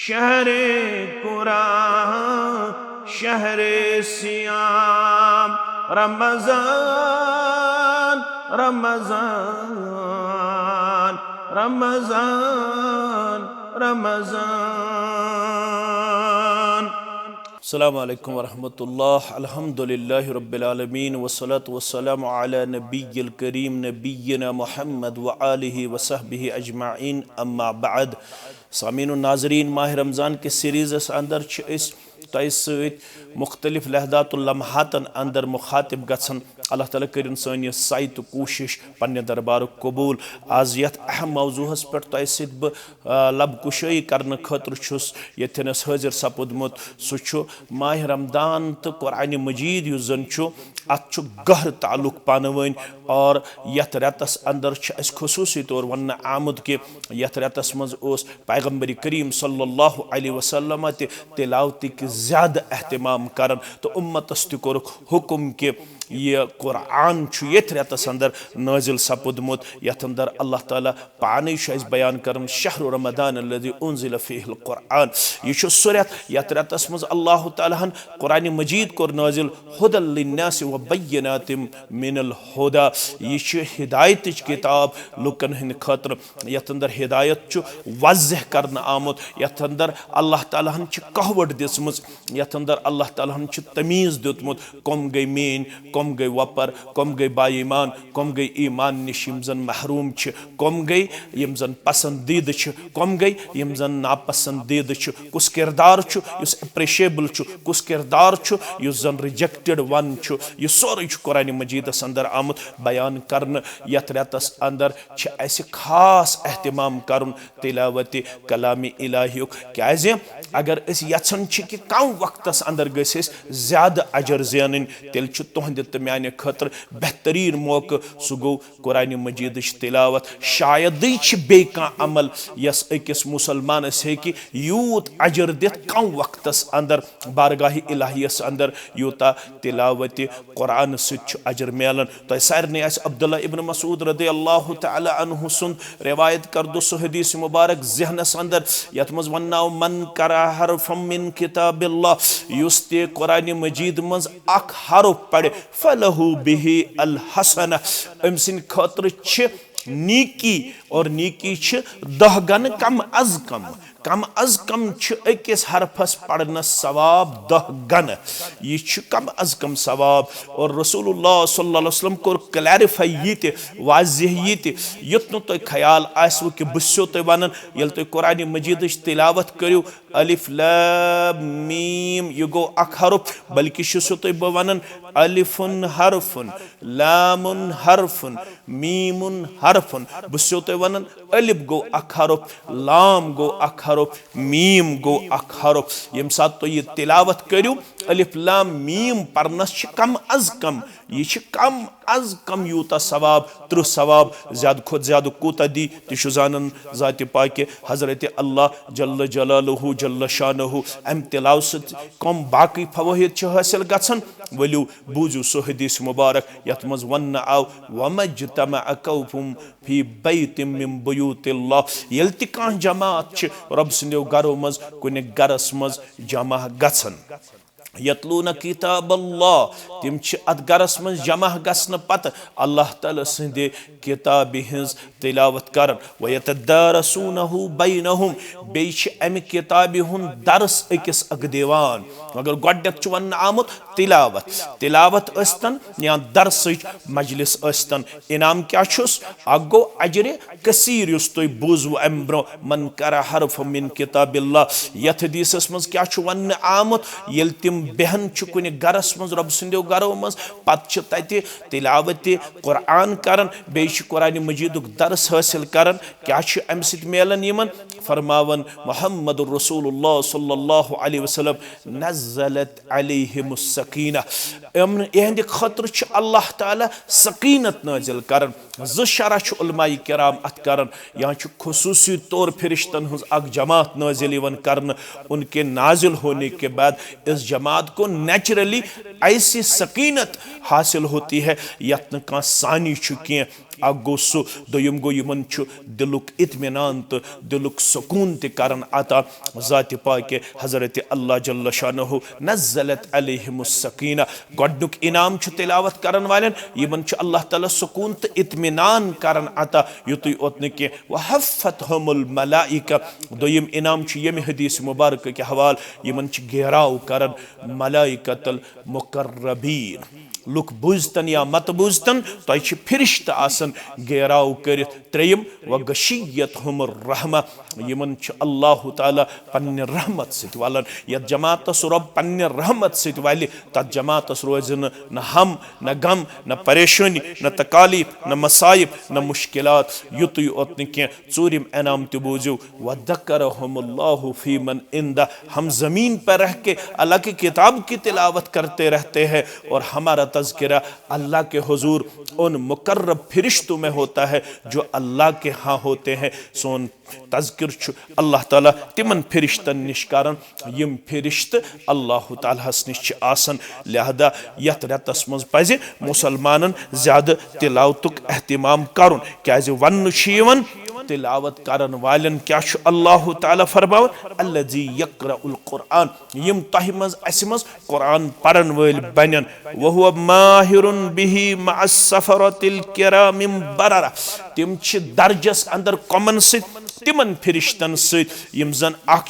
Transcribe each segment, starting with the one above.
शहरे कुरान शहरे सियाम रमजान रमजान रमजान रमजान। अस्सलामु अलैकुम वरहमतुल्लाह। अल्हम्दुलिल्लाहि रब्बिल आलमीन वस्सलातु वस्सलामु अला नबिय्यिल करीम नबिय्यिना मुहम्मद व आलिहि व सहबिहि अजमाइन अम्मा बाद। सामीन नाज़रीन, माह रमज़ान के सीरीज़स अंदर तय सत मुख्तलिफ लहदातुल लम्हातन अंदर मुखातिब गछन। अल्लाह ताला करिन सन यह साई तो कोशिश पन्ने दरबार कबूल। आज यथ अहम मौजूहस पे तय सत बह लब कुशाई करने खतर छुस यथनस हाजिर सपुदमुत सह माह रमदान तो कुरान मजीद युस जन अत गहर ताल्लुक पान वन। और यथ रेतस अंदर खसूसी तौर वन आमुद कि यथ रेतस मज पैगम्बर करीम सल्लल्लाहु अलैहि वसल्लम तिलावत कि ज़्यादा एहतमाम करन। तो उम्मतस ति कोरुख हुकुम कि यह कुरान यथ रेतस अंदर नाजिल सपुदमुत यथ अंदर अल्लाह ताला पानी बयान करन शहर रमदान अल्लज़ी उन्ज़िल फ़ीहिल कुरान। यह सह रेत यथ रेतस मज अल्लाह ताला कुरान मजीद कोर नाजिल हुदल लिन्नास व बय्यिनातिम मिनल हुदा। यह हिदायत किताब लुकन हंद खतर यथ अंदर हिदायत वज़ह करन आमुत। यथ अंदर अल्लाह ताला कहवट दिसमज यथ अंदर अल्लाह ताला तमीज़ दितमुत कम गई मीन कम गई वपर कम गई बाईमान कम गई ईमान निश यम जन महरूम कम गई यम जन पसंदीद कम गई यम जन नापसंदीद कुस किरदार युस अप्रिशिएबल कुस किरदार युस जन रिजेक्टेड वन यह सोरे कुरान मजीदस अंदर आमुत बयान करन। यथ रेतस अंदर खास एहतमाम करन तिलावत कलाम इलाहियुक। क्याज अगर अस यछन कि कम वक्तस अंदर गस ज़्यादा अजर ज़ेन तेल तुहंद तो माने खतर बेहतरीन मौका सह गो कुरान मजीद तिलावत। शायद बे अमल यस अकिस मुसलमानस हेकि यूत अजर दित कम वक्तस अंदर बारगाह इलाहियस अंदर यूता तिलावत कुरान सह अजर मिलान। तो सारे अब्दुल्ला इब्न मसूद रज़ियल्लाहु तआला अन्हु सुन रिवायत करदो सह हदीस मुबारक ज़हनस अंदर यथ मज वन्नाव मन करा हरफम मिन किताबिल्लाह युस ते कुरान मजीद मज अख हरफ पढ़े फलहु बिही अल हसना अम सिन खतर नीकी और नीकी 10 गन कम अज कम अकिस हरफस पढ़ना सवाब 10 गन। यह कम अज कम सवाब। और रसूलुल्लाह सल्लल्लाहु अलैहि वसल्लम कोर क्लैरिफाई ये वाज़ह ये युत नु तुह ख्याल आसव कि बो तुह वन ये तुह कुरान मजीद तिलावत करू अलिफ लाम मीम यह गो अख हरफ बल्कि सो तुह बह वन अलिफुन हरफुन लामुन हरफुन मीमुन हरफुन बो तुह वन अलिफ गो अख हरफ लाम गो अख हरफ मीम गो अख हरफ। यम सात तो यह तिलावत करू अलिफ लाम मीम पढ़नस कम अज कम यह कम अज कम यूता सवाब 30 सवाब ज्यादा खुद ज्यादा कूता दी तह जानन ज़ात पाक हजरत अल्लाह जल्ल जलालहु जल्ल शानहु अम तिलाव कम बाकी फवाहिद हासिल गछन। वलियो बूझू सो हदीस मुबारक यथ मज वन आव वमज्तमा कौफुम फी बैतिम मिन बुयूतिल्लाह येल ति कां जमात रब सन्देव गरो मज कुने गरस मज जमा गछन यतलून किताब अल्लाह तिम अत गरस मज जमा गसन पत अल्लाह ताला सन्दे किताब हिंज तिलावत करन वयतदारसूनहु बैनहुम बेच अमि किताब हुन दरस अकिस अग दिवान। मगर गोडक वन आमुत तिलावत अस्तन या दरस मजलिस अस्तन इनाम क्या अगो अजर कसीर युस तुह बूजव अम ब्रो मन करा हरफ मिन किताबिल्लाह। यथ हदीसस मज क्या वन आमुत येल तिम बेहन कुने गरस मज रब सन्देव गरो मज पत तति तिलावत कुरान करन बे कुरान मजीदुक दरस हासिल करन। क्या अम सत मिलन यमन फरमावन मुहम्मद रसूलुल्लाह सल्लल्लाहु अलैहि वसल्लम नज़लत अलैहिमुस सकीना इहंद खतर अल्लाह ताला सकीनत नाजिल करन। ज़ शरह उलमाए किराम अत करन यहाँ खुसूसी तौर फरिश्तन हज अक जमात नाजिल करन। उनके नाजिल होने के बाद इस जमात को नेचुरली ऐसी सकीनत हासिल होती है यत न सानी की गो सु दोयम गो यमन छु दिलुक इत्मीनान तो दिलुक सुकून ते करन अता ज़ात पाक हज़रत अल्लाह जल्ल शानहु नज़्ज़लत अलैहिमुस सकीना गडनुक इनाम छु तिलावत करन वालन यमन छु अल्लाह ताला सुकून तो इत्मीनान करन अता युतुय ओतन के वहफ़तहुमुल मलाइका दोयम इनाम छु यम हदीस मुबारक के हवाल यमन छु घेराव करन मलाइकतुल मुकर्रबीन लुक बुझतन या मत बुझतन तो फिरिश्त आसन घेराव कर त्रेयम व गशीयतहुमुर रहमा यमन अल्लाह ताला पन्ने रहमत सत वालन यत जमातस रब पन्ने रहमत सत वाले तत जमातस रोज न हम न गम न परेशानी न तकालीफ न मसाइब न मुश्किलात युत ओतन के चूरिम इनाम ते बूझो व दक्करहुमुल्लाहु फी मन इंदा हम जमीन पर रह के अल्लाह की किताब की तिलावत करते रहते हैं और हमारा तज़किरा अल्लाह के हुजूर उन मुकर्रब फरिश्तों में होता है जो अल्लाह के हाँ होते हैं सोन तज़किर छु अल्लाह ताला तिमन फरिश्तन निश करन यम फरिश्त अल्लाह ताला निश आसन लिहाजा यत रतस मज पज़ मुसलमानन ज्यादा तिलावतुक एहतिमाम करुन क्याज वन वन तिलावत करन वालन क्या अल्लाह ताला फरमावन अल्लज़ी यक़रउल कुरआन यम तह मज अस मज कुरान परन वल बनन वहुव माहिरुन बिही मअस सफरतिल किरामिम बररा तिम छ दर्जस अंदर कमन से तिमन फरिश्तन सत यम जन अख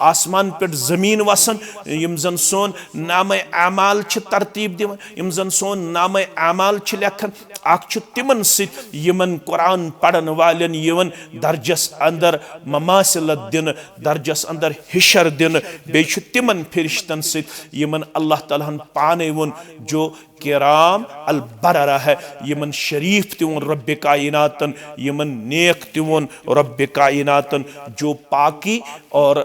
आसमान पे जमीन वसन यम जन सोन नाम अमाल तरतीब दिवन यम जन सोन नाम अमाल लेखन अख तिमन सत यमन कुरान पढ़न वालन यवन दर्जस अंदर ममासिलत दिन दर्जस अंदर हिशर दिन बे तिमन फरिश्तन सत यमन अल्लाह ताला पाने वोन जो किराम अल बररा है यमन शरीफ तिवन रब्बे कायनातन यमन नेक तिवन रब्बे कायनातन जो पाकी और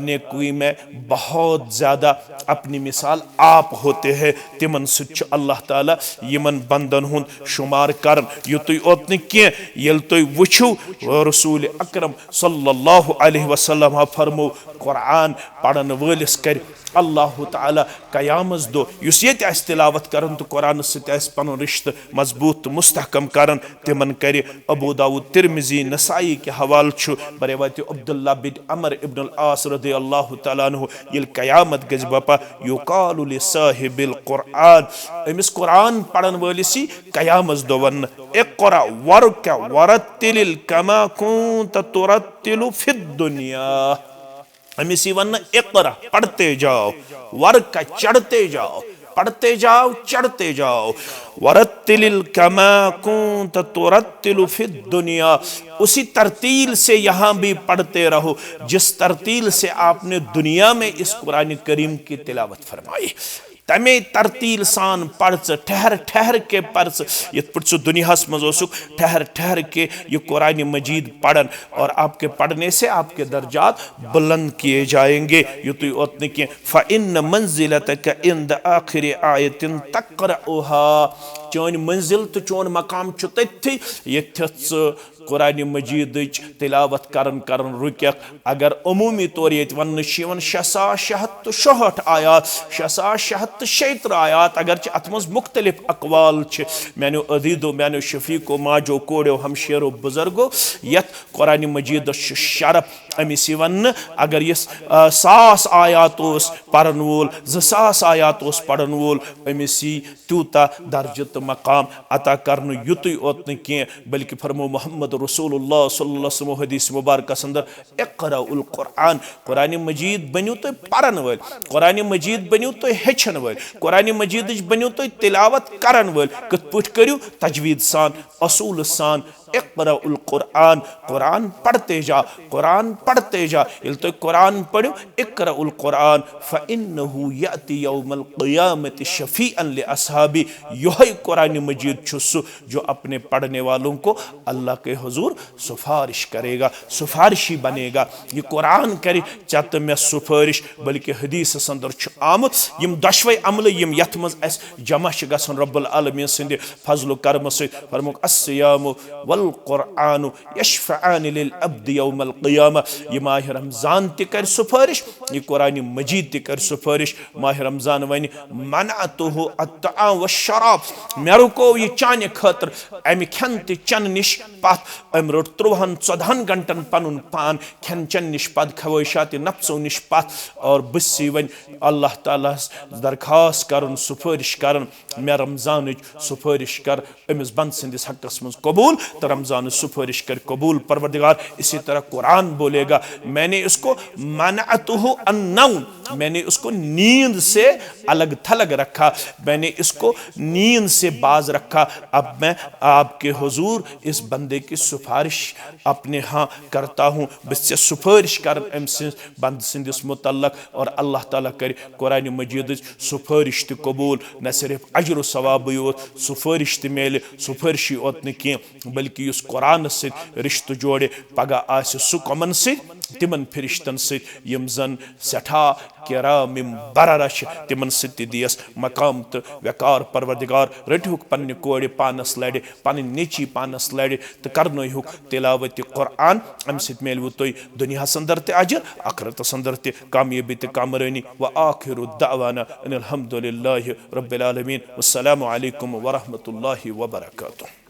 नेकी में बहुत ज़्यादा अपनी मिसाल आप होते हैं तिमन सच अल्लाह ताला यमन बंदन हुन शुमार करन युतुय ओतन के यल तुय वुछू रसूल अकरम सल्लल्लाहु अलैहि वसल्लम फरमो कुरान पढ़न वलिस कर अल्लाह ताला कयामस दो युस ये तिलावत करन तो कुरान सत पन रिश्त मजबूत मुस्तहकम करन तिमन कर अबू दाऊद तिरमिजी नसाई के हवाल छु बरेवत अब्दुल्लाह बिन अमर इब्न अल आस रज़ियल्लाहु तआला अन्हु यल कयामत गज बपा युकालु लिसाहिबिल कुरान अमिस कुरान पढ़न वलिसी कयामस दो वन इक़रा वरका वरतिल कमा कुंत तुरतिलु फिद दुनिया अमिस वन इक़रा पढ़ते जाओ वर्का चढ़ते जाओ पढ़ते जाओ चढ़ते जाओ वरत्तिलिल कमा कुंत तुरत्तिलु फिद दुनिया उसी तरतील से यहाँ भी पढ़ते रहो जिस तरतील से आपने दुनिया में इस कुरान करीम की तिलावत फरमाई तमे तरतील सान पढ़ ठहर ठहर के पढ़ यथ पे दुनियास मज ठहर ठहर के ये कुरान मजीद पढ़न और आपके पढ़ने से आपके दर्जात बुलंद किए जाएंगे युतुय ओतन के फ़इन्न मंजिलतक इंद आखिर आयतिन तक़रउहा चोन मंजिल तो चोन मकाम छु तथि यथ कुरान मजीद तिलावत करन करन रुक अगर अमूमी तौर ये वन 666 आयात 666 आयात अगर अत मज मुख्तलिफ अकवाल मैंने अदीदो मैंने शफीको माजो कोड़ो हमशेरो बुजुर्गो यथ कुरान मजीद शरफ अमिस वन अगर ये 1000 आयात पढ़न वोल 2000 आयात पढ़न वोल अमिस तूता दर्जत मकाम अता करन युतुय ओतन के बल्कि फरमो मोहम्मद रसूलुल्लाह सल्लल्लाहु अलैहि वसल्लम हदीस मुबारक अंदर इक़राउल कुरान कुरान मजीद बनियो तो पढ़न वल कुरान मजीद बनियो तो हेचन वल कुरान मजीद बनियो तो तिलावत करन वल कत पुट करियो तजवीद सान असूल सान इक़राउल कुरान कुरान पढ़ते जा कुरान पढ़ते जा इल तो कुरान पढ़ो इक़राउल कुरान फ़इन्नहु याति यौमल क़ियामति शफ़ीअन लि अस्हाबी यही कुरान मजीद छुसु जो अपने पढ़ने वालों को अल्लाह के हुजूर सिफारिश करेगा सिफारिशी बनेगा ये कुरान करे चत में सिफारिश बल्कि हदीस अंदर आमुत यम दशवे अमल यम यथ मज अस जमा गसन रब्बुल आलमीन सिंदे फजल करम से फरमुक अस्सियाम वल वल कुरआन यशफआन लिल अब्द यौमल क़ियामा। ये माह रमज़ान ते कर सुफारिश, ये कुरान मजीद ते कर सुफारिश। माह रमज़ान वन मनअतुहु अत्तआम वश्शराब, मे रुको ये चाने खतर अमि खेन ते चन निश पथ। अम रोट 13-14 घंटन पनुन पान खेन चन निश पद, खवाहिशात नफ्सों निश पथ। और बसी वन अल्लाह ताला दरखास्त करन सुफारिश करन, मे रमज़ान सुफारिश कर अमिस बंद सिंदिस हकस मज कबूल, तो रमज़ान सुफारिश कर कबूल परवरदिगार। इसी तरह कुरान बोलेगा मैंने इसको मनअतुहु अन्नौम, मैंने उसको नींद से अलग थलग रखा, मैंने इसको नींद से बाज रखा। अब मैं आपके हुजूर इस बंदे की सिफारिश अपने हाँ करता हूँ, बस सिफारिश कर बंद सिंदिस मुतल्लक। और अल्लाह ताला कर कुरान मजीद सिफारिश तो कबूल, न सिर्फ अजर सवाब योत सिफारिश तो मेले, सिफारिश योत न कह बल्कि उस कुरान से रिश्त जोड़े पगह आस सु कमन से तिमन फरिश्तन से यम जन सठा किरामिम बररा तिमन से दियस मकाम तो वकार। परवरदिगार रटहुक पन्ने कोड़ पानस लड़े, पन्न नेची पानस लड़े तो करनोहुक तिलावत कुरान। अम सत मेलवु तुय दुनिया अंदर ते अजर, आखिरतस अंदर ते कामयाबी ते कामरानी। व आखिरु दावाना अनिल हम्दुलिल्लाहि रब्बिल आलमीन। वस्सलामु अलैकुम व रहमतुल्लाहि व बरकातुहू।